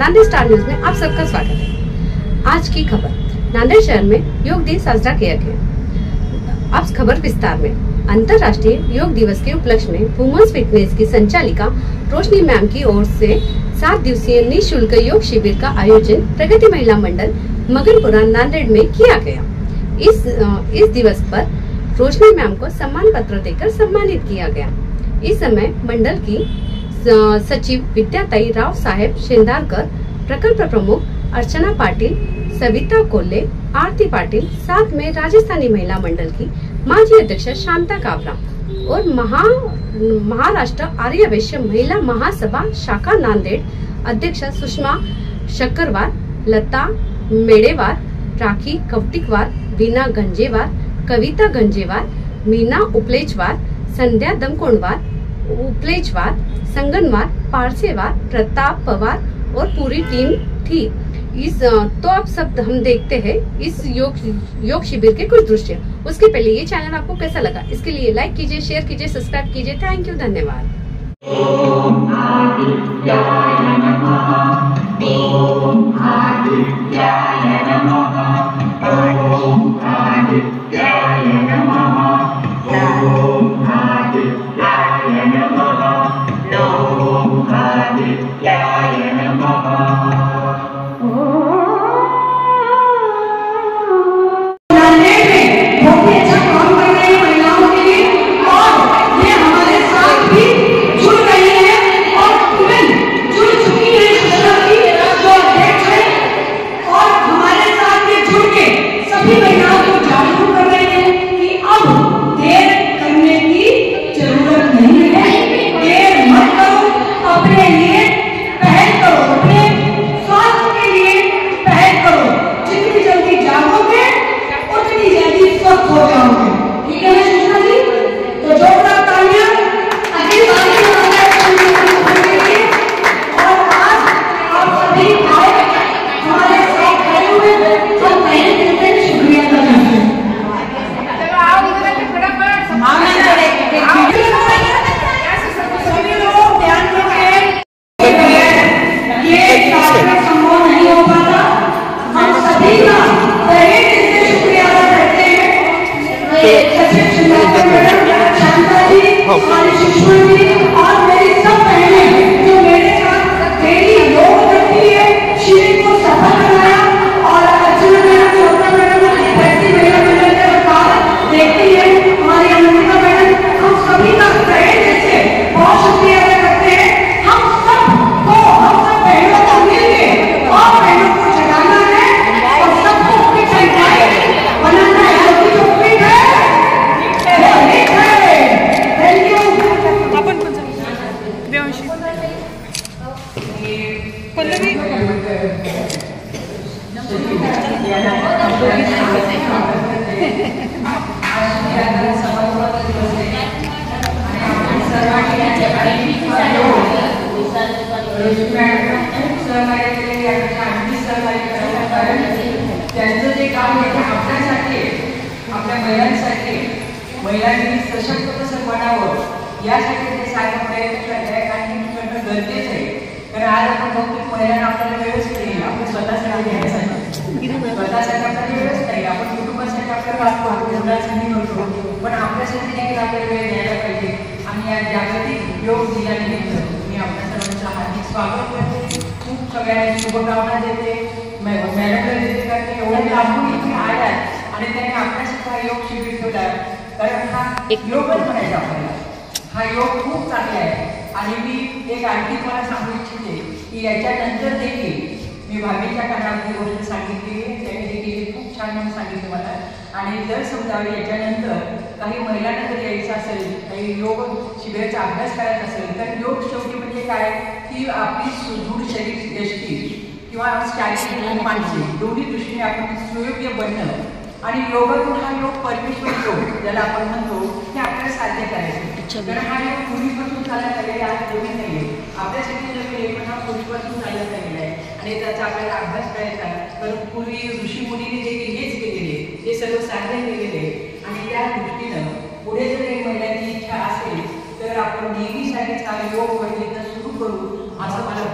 Nanded star news में आप सबका स्वागत है। आज की खबर, नांदेड़ शहर में योग दिन साजरा किया गया। अब खबर विस्तार में। अंतर्राष्ट्रीय योग दिवस के उपलक्ष्य में वुमेन्स फिटनेस की संचालिका रोशनी मैम की ओर से 7 दिवसीय निःशुल्क योग शिविर का आयोजन प्रगति महिला मंडल मगनपुरा नांदेड़ में किया गया। इस दिवस पर रोशनी मैम को सम्मान पत्र देकर सम्मानित किया गया। इस समय मंडल की सचिव विद्याताई राव साहेब शेंदारकर, प्रकल्प प्रमुख अर्चना पाटिल, सविता कोल्हे, आरती पाटिल, साथ में राजस्थानी महिला मंडल की माजी अध्यक्ष शांता काबरा और महाराष्ट्र आर्य वैश्य महिला महासभा शाखा नांदेड़ अध्यक्ष सुषमा शक्करवार, लता मेड़ेवार, राखी कवटिकवार, वीना गंजेवार, कविता गंजेवार, मीना उपलेचवार, संध्या दमकोणवार उपलेचवार, संगनवार, पारसेवार, प्रताप पवार और पूरी टीम थी। तो अब सब हम देखते हैं इस योग शिविर के कुछ दृश्य। उसके पहले ये चैनल आपको कैसा लगा, इसके लिए लाइक कीजिए, शेयर कीजिए, सब्सक्राइब कीजिए। थैंक यू, धन्यवाद। ओम आदित्याय नमः। ओम आदित्याय नमः। ओम आदित्याय नमः। ओम आदित्याय नमः। ओम आदित्याय नमः। त्यांचं जे काम आहे आपल्यासाठी, आपल्या महिलांसाठी, महिलांनी सशक्त कसं बनावं यासाठी ते सारे प्रयत्न करत आहे आणि करणं गरजेचं आहे. कारण आज आपण बघतो की महिलांना आपल्याला वेळच नाही, आपण स्वतःसाठी घ्यायसाठी, स्वतःसाठी आपल्याला वेळच नाही, आपण कुटुंबासाठी आपल्याला वाचतो, मुलांसाठी करतो, पण आपल्यासाठी देखील आपल्याला वेळ द्यायला पाहिजे. आणि या जागतिक योग दिनानिमित्त मी आपल्या सर्वांचं हार्दिक स्वागत करते, खूप सगळ्यांना शुभकामना देते. मॅडमला देते कारण ते एवढे लांबून इथे आल्यात आणि त्यांनी आपल्यासाठी हा योग शिबिर ठेवला. कारण हा योगच म्हणायचा आपल्याला, हा योग खूप चांगला आहे. आणि मी एक आणखी मला सांगू इच्छिते की याच्यानंतर देखील मी भाभीच्या कानात ही गोष्ट सांगितली आहे, त्यांनी देखील खूप छान म्हणून सांगितलं मला. आणि जर समजा याच्यानंतर काही महिलांना जर यायचं असेल, काही योग शिबिराचा अभ्यास करायचा असेल, तर योग शेवटी म्हणजे काय की आपली सुदृढ शरीर यष्टी किंवा शारीरिक मानसिक दोन्ही दृष्टीने आपण सुयोग्य बनणं आणि योगातून हा योग परमेश्वर योग ज्याला आपण म्हणतो ते आपल्याला साध्य करायचं. कारण हा योग पूर्वीपासून चालत आलेला आज नवीन नाही आहे, आपल्यासाठी नवीन आहे, पण हा पूर्वीपासून चालत आलेला आहे आणि त्याचा आपल्याला अभ्यास करायचा आहे. तर पूर्वी ऋषीमुनीने जे हेच केलेले, हे सर्व साध्य केलेले आणि त्या दृष्टीनं पुढे जर काही महिलांची इच्छा असेल तर आपण नेहमीसाठीच हा योग सुरू करू असं मला